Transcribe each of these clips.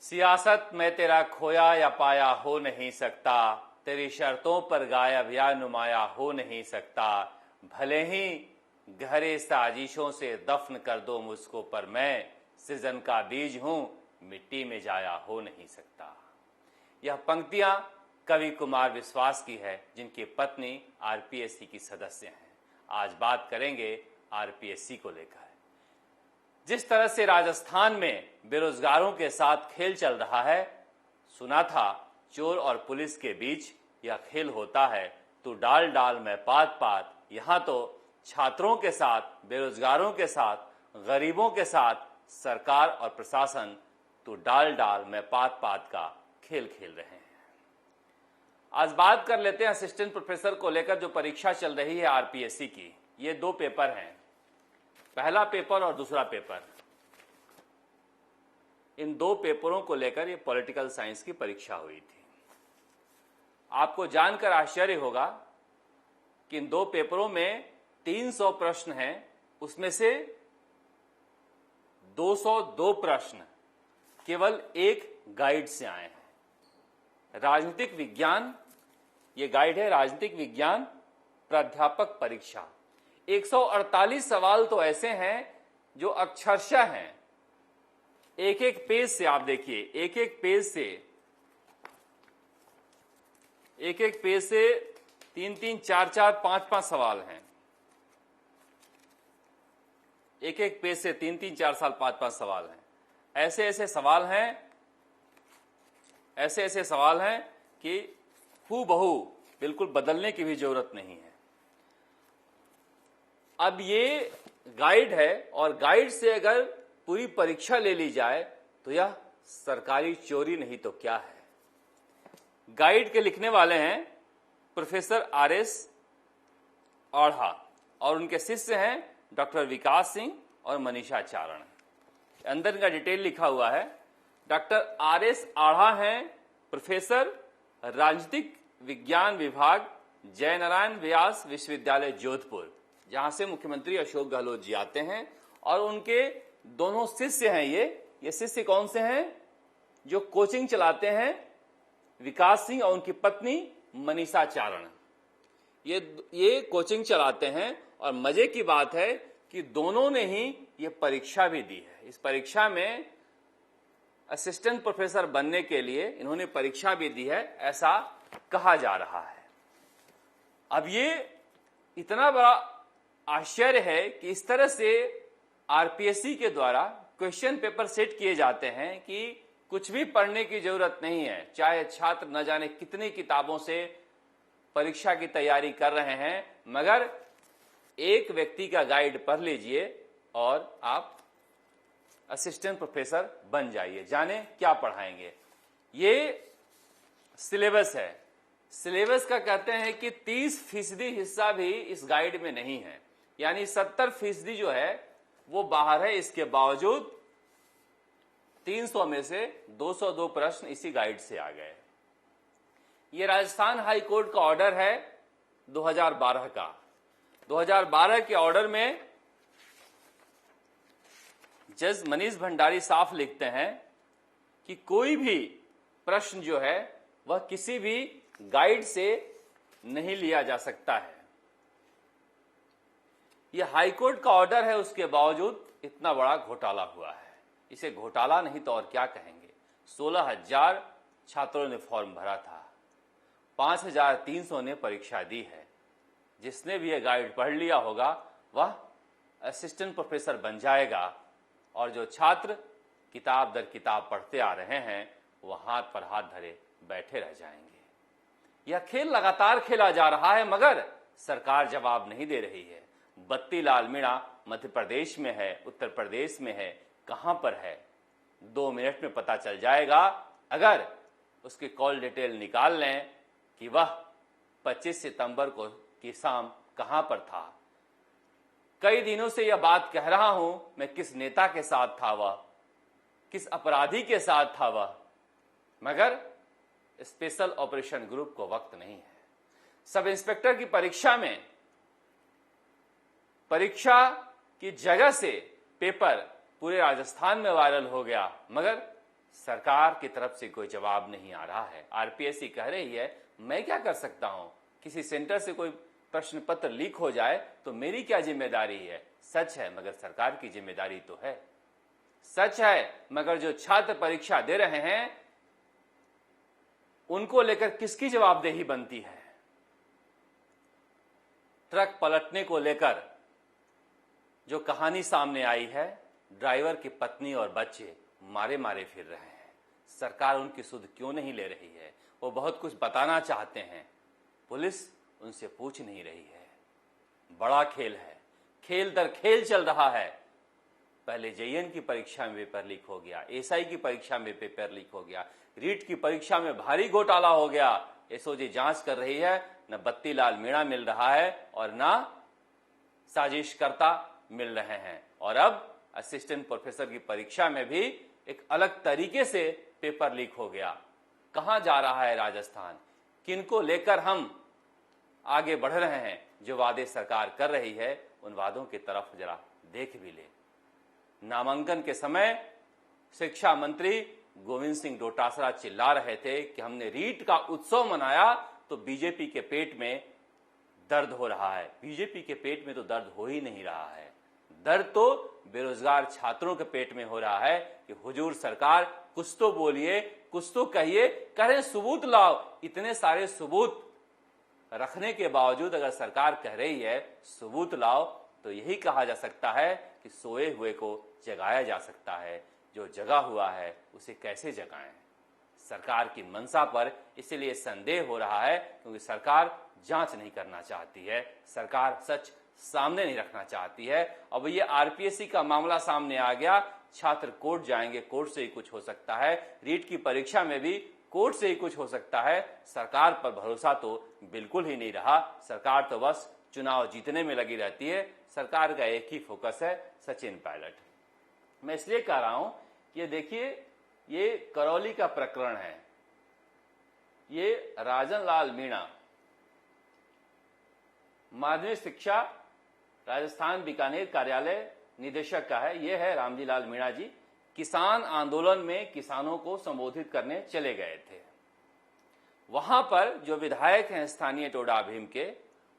सियासत में तेरा खोया या पाया हो नहीं सकता, तेरी शर्तों पर गायब या नुमाया हो नहीं सकता। भले ही गहरे साजिशों से दफन कर दो मुझको, पर मैं सृजन का बीज हूं, मिट्टी में जाया हो नहीं सकता। यह पंक्तियां कवि कुमार विश्वास की है, जिनकी पत्नी आरपीएससी की सदस्य हैं। आज बात करेंगे आरपीएससी को लेकर। जिस तरह से राजस्थान में बेरोजगारों के साथ खेल चल रहा है, सुना था चोर और पुलिस के बीच यह खेल होता है, तू डाल डाल में पात पात। यहां तो छात्रों के साथ, बेरोजगारों के साथ, गरीबों के साथ सरकार और प्रशासन तू डाल डाल में पात पात का खेल खेल रहे हैं। आज बात कर लेते हैं असिस्टेंट प्रोफेसर को लेकर जो परीक्षा चल रही है आरपीएससी की। ये दो पेपर हैं, पहला पेपर और दूसरा पेपर। इन दो पेपरों को लेकर ये पॉलिटिकल साइंस की परीक्षा हुई थी। आपको जानकर आश्चर्य होगा कि इन दो पेपरों में 300 प्रश्न हैं, उसमें से 202 प्रश्न केवल एक गाइड से आए हैं। राजनीतिक विज्ञान, ये गाइड है राजनीतिक विज्ञान प्राध्यापक परीक्षा। 148 सवाल तो ऐसे हैं जो अक्षरशः हैं। एक एक पेज से आप देखिए, एक एक पेज से 3-3, 4-4, 5-5 सवाल हैं। एक एक पेज से 3-3, 4 5-5 सवाल हैं। ऐसे ऐसे सवाल हैं कि हूबहू बिल्कुल बदलने की भी जरूरत नहीं है। अब ये गाइड है और गाइड से अगर पूरी परीक्षा ले ली जाए तो यह सरकारी चोरी नहीं तो क्या है। गाइड के लिखने वाले हैं प्रोफेसर आरएस आढ़ा और उनके शिष्य हैं डॉक्टर विकास सिंह और मनीषा चारण। अंदर इनका डिटेल लिखा हुआ है। डॉक्टर आरएस आढ़ा हैं प्रोफेसर राजनीतिक विज्ञान विभाग, जयनारायण व्यास विश्वविद्यालय जोधपुर, जहां से मुख्यमंत्री अशोक गहलोत जी आते हैं। और उनके दोनों शिष्य हैं। ये शिष्य कौन से हैं? जो कोचिंग चलाते हैं, विकास सिंह और उनकी पत्नी मनीषा चारण। ये कोचिंग चलाते हैं और मजे की बात है कि दोनों ने ही ये परीक्षा भी दी है। इस परीक्षा में असिस्टेंट प्रोफेसर बनने के लिए इन्होंने परीक्षा भी दी है, ऐसा कहा जा रहा है। अब ये इतना बड़ा आश्चर्य है कि इस तरह से आरपीएससी के द्वारा क्वेश्चन पेपर सेट किए जाते हैं कि कुछ भी पढ़ने की जरूरत नहीं है। चाहे छात्र न जाने कितनी किताबों से परीक्षा की तैयारी कर रहे हैं, मगर एक व्यक्ति का गाइड पढ़ लीजिए और आप असिस्टेंट प्रोफेसर बन जाइए। जाने क्या पढ़ाएंगे। ये सिलेबस है। सिलेबस का कहते हैं कि 30% हिस्सा भी इस गाइड में नहीं है, यानी 70% जो है वो बाहर है। इसके बावजूद 300 में से 202 प्रश्न इसी गाइड से आ गए। ये राजस्थान हाई कोर्ट का ऑर्डर है 2012 का। 2012 के ऑर्डर में जज मनीष भंडारी साफ लिखते हैं कि कोई भी प्रश्न जो है वह किसी भी गाइड से नहीं लिया जा सकता है। यह हाईकोर्ट का ऑर्डर है, उसके बावजूद इतना बड़ा घोटाला हुआ है। इसे घोटाला नहीं तो और क्या कहेंगे। 16,000 छात्रों ने फॉर्म भरा था, 5,300 ने परीक्षा दी है। जिसने भी यह गाइड पढ़ लिया होगा वह असिस्टेंट प्रोफेसर बन जाएगा, और जो छात्र किताब दर किताब पढ़ते आ रहे हैं वह हाथ पर हाथ धरे बैठे रह जाएंगे। यह खेल लगातार खेला जा रहा है, मगर सरकार जवाब नहीं दे रही है। बत्ती लाल मीणा मध्य प्रदेश में है, उत्तर प्रदेश में है, कहां पर है 2 मिनट में पता चल जाएगा अगर उसकी कॉल डिटेल निकाल लें कि वह 25 सितंबर को की शाम कहां पर था। कई दिनों से यह बात कह रहा हूं मैं, किस नेता के साथ था वह, किस अपराधी के साथ था वह, मगर स्पेशल ऑपरेशन ग्रुप को वक्त नहीं है। सब इंस्पेक्टर की परीक्षा में परीक्षा की जगह से पेपर पूरे राजस्थान में वायरल हो गया, मगर सरकार की तरफ से कोई जवाब नहीं आ रहा है। आरपीएससी कह रही है मैं क्या कर सकता हूं, किसी सेंटर से कोई प्रश्न पत्र लीक हो जाए तो मेरी क्या जिम्मेदारी है। सच है, मगर सरकार की जिम्मेदारी तो है। सच है, मगर जो छात्र परीक्षा दे रहे हैं उनको लेकर किसकी जवाबदेही बनती है। ट्रक पलटने को लेकर जो कहानी सामने आई है, ड्राइवर की पत्नी और बच्चे मारे मारे फिर रहे हैं। सरकार उनकी सुध क्यों नहीं ले रही है। वो बहुत कुछ बताना चाहते हैं, पुलिस उनसे पूछ नहीं रही है। बड़ा खेल है, खेल दर खेल चल रहा है। पहले जेईएन की परीक्षा में पेपर लीक हो गया, एसआई की परीक्षा में पेपर लीक हो गया, रीट की परीक्षा में भारी घोटाला हो गया। एसओजी जांच कर रही है, न बत्तीलाल मीणा मिल रहा है और न साजिशकर्ता मिल रहे हैं। और अब असिस्टेंट प्रोफेसर की परीक्षा में भी एक अलग तरीके से पेपर लीक हो गया। कहां जा रहा है राजस्थान, किनको लेकर हम आगे बढ़ रहे हैं। जो वादे सरकार कर रही है उन वादों की तरफ जरा देख भी ले। नामांकन के समय शिक्षा मंत्री गोविंद सिंह डोटासरा चिल्ला रहे थे कि हमने रीट का उत्सव मनाया तो बीजेपी के पेट में दर्द हो रहा है। बीजेपी के पेट में तो दर्द हो ही नहीं रहा है, दर्द तो बेरोजगार छात्रों के पेट में हो रहा है कि हुजूर सरकार कुछ तो बोलिए, कुछ तो कहिए। कह रहे सबूत लाओ। इतने सारे सबूत रखने के बावजूद अगर सरकार कह रही है सबूत लाओ, तो यही कहा जा सकता है कि सोए हुए को जगाया जा सकता है। जो जगा हुआ है उसे कैसे जगाएं। सरकार की मंशा पर इसलिए संदेह हो रहा है क्योंकि सरकार जांच नहीं करना चाहती है, सरकार सच सामने नहीं रखना चाहती है। अब ये आरपीएससी का मामला सामने आ गया, छात्र कोर्ट जाएंगे, कोर्ट से ही कुछ हो सकता है। रीट की परीक्षा में भी कोर्ट से ही कुछ हो सकता है। सरकार पर भरोसा तो बिल्कुल ही नहीं रहा। सरकार तो बस चुनाव जीतने में लगी रहती है। सरकार का एक ही फोकस है, सचिन पायलट। मैं इसलिए कह रहा हूं कि ये देखिए, ये करौली का प्रकरण है। ये राजन लाल मीणा, माध्यमिक शिक्षा राजस्थान बीकानेर कार्यालय निदेशक का है। ये है रामजी लाल मीणा जी। किसान आंदोलन में किसानों को संबोधित करने चले गए थे। वहां पर जो विधायक हैं स्थानीय टोडा भीम के,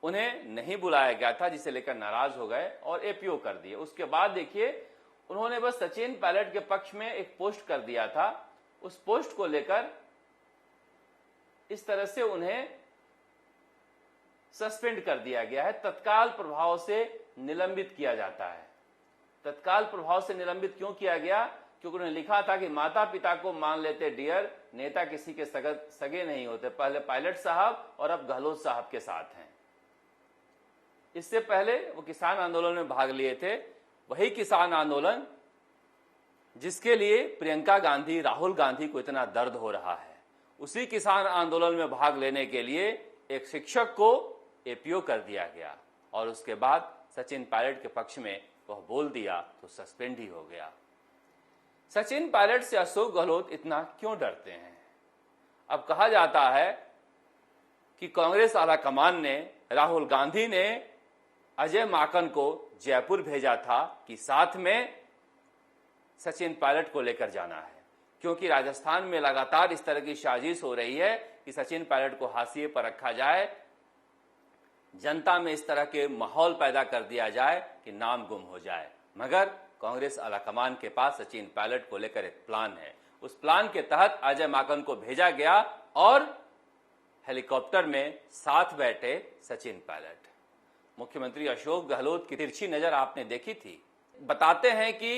उन्हें नहीं बुलाया गया था, जिसे लेकर नाराज हो गए और एपीओ कर दिए। उसके बाद देखिए उन्होंने बस सचिन पायलट के पक्ष में एक पोस्ट कर दिया था। उस पोस्ट को लेकर इस तरह से उन्हें सस्पेंड कर दिया गया है, तत्काल प्रभाव से निलंबित किया जाता है। तत्काल प्रभाव से निलंबित क्यों किया गया? क्योंकि उन्होंने लिखा था कि माता पिता को मान लेते डियर, नेता किसी के सगे नहीं होते। पहले पायलट साहब और अब गहलोत साहब के साथ हैं। इससे पहले वो किसान आंदोलन में भाग लिए थे। वही किसान आंदोलन जिसके लिए प्रियंका गांधी, राहुल गांधी को इतना दर्द हो रहा है, उसी किसान आंदोलन में भाग लेने के लिए एक शिक्षक को एपीओ कर दिया गया और उसके बाद सचिन पायलट के पक्ष में वह बोल दिया तो सस्पेंड ही हो गया। सचिन पायलट से अशोक गहलोत इतना क्यों डरते हैं? अब कहा जाता है कि कांग्रेस आलाकमान ने, राहुल गांधी ने अजय माकन को जयपुर भेजा था कि साथ में सचिन पायलट को लेकर जाना है, क्योंकि राजस्थान में लगातार इस तरह की साजिश हो रही है कि सचिन पायलट को हाशिए पर रखा जाए, जनता में इस तरह के माहौल पैदा कर दिया जाए कि नाम गुम हो जाए। मगर कांग्रेस आलाकमान के पास सचिन पायलट को लेकर एक प्लान है। उस प्लान के तहत अजय माकन को भेजा गया और हेलीकॉप्टर में साथ बैठे सचिन पायलट। मुख्यमंत्री अशोक गहलोत की तिरछी नजर आपने देखी थी। बताते हैं कि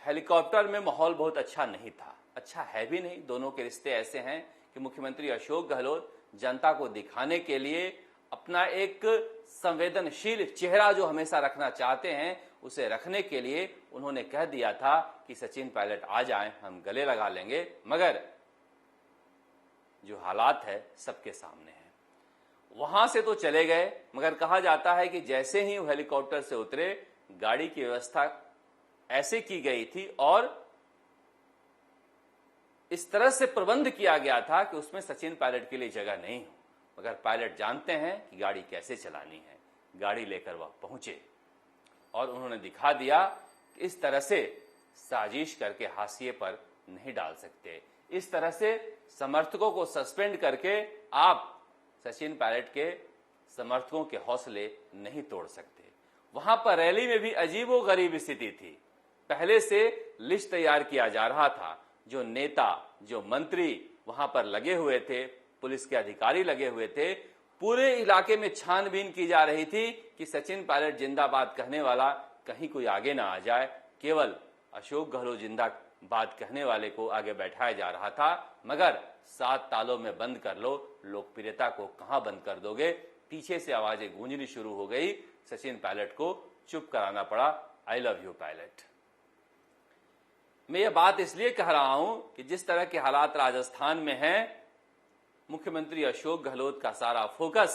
हेलीकॉप्टर में माहौल बहुत अच्छा नहीं था, अच्छा है भी नहीं। दोनों के रिश्ते ऐसे हैं कि मुख्यमंत्री अशोक गहलोत जनता को दिखाने के लिए अपना एक संवेदनशील चेहरा जो हमेशा रखना चाहते हैं, उसे रखने के लिए उन्होंने कह दिया था कि सचिन पायलट आ जाएं, हम गले लगा लेंगे। मगर जो हालात है सबके सामने है। वहां से तो चले गए, मगर कहा जाता है कि जैसे ही वो हेलीकॉप्टर से उतरे, गाड़ी की व्यवस्था ऐसे की गई थी और इस तरह से प्रबंध किया गया था कि उसमें सचिन पायलट के लिए जगह नहीं हो। मगर पायलट जानते हैं कि गाड़ी कैसे चलानी है। गाड़ी लेकर वह पहुंचे और उन्होंने दिखा दिया कि इस तरह से साजिश करके हाशिए पर नहीं डाल सकते। इस तरह से समर्थकों को सस्पेंड करके आप सचिन पायलट के समर्थकों के हौसले नहीं तोड़ सकते। वहां पर रैली में भी अजीबोगरीब स्थिति थी। पहले से लिस्ट तैयार किया जा रहा था, जो नेता, जो मंत्री वहां पर लगे हुए थे, पुलिस के अधिकारी लगे हुए थे, पूरे इलाके में छानबीन की जा रही थी कि सचिन पायलट जिंदाबाद कहने वाला कहीं कोई आगे ना आ जाए। केवल अशोक गहलोत जिंदाबाद कहने वाले को आगे बैठाया जा रहा था, मगर 7 तालों में बंद कर लो, लोकप्रियता को कहां बंद कर दोगे। पीछे से आवाजें गूंजनी शुरू हो गई। सचिन पायलट को चुप कराना पड़ा। I love you pilot. मैं ये बात इसलिए कह रहा हूं कि जिस तरह के हालात राजस्थान में हैं, मुख्यमंत्री अशोक गहलोत का सारा फोकस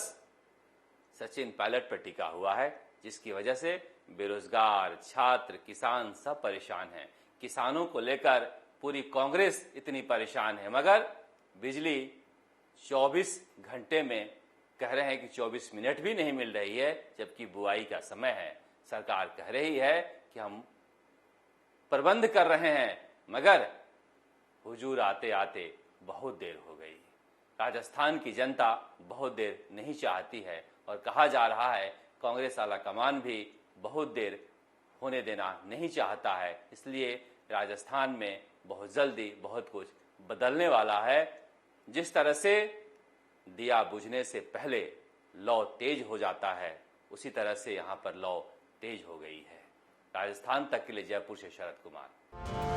सचिन पायलट पर टिका हुआ है, जिसकी वजह से बेरोजगार, छात्र, किसान सब परेशान हैं। किसानों को लेकर पूरी कांग्रेस इतनी परेशान है, मगर बिजली 24 घंटे में कह रहे हैं कि 24 मिनट भी नहीं मिल रही है, जबकि बुआई का समय है। सरकार कह रही है कि हम प्रबंध कर रहे हैं, मगर हुजूर आते आते बहुत देर हो गई। राजस्थान की जनता बहुत देर नहीं चाहती है और कहा जा रहा है कांग्रेस आला कमान भी बहुत देर होने देना नहीं चाहता है। इसलिए राजस्थान में बहुत जल्दी बहुत कुछ बदलने वाला है। जिस तरह से दिया बुझने से पहले लौ तेज हो जाता है, उसी तरह से यहां पर लौ तेज हो गई है। राजस्थान तक के लिए जयपुर से शरद कुमार।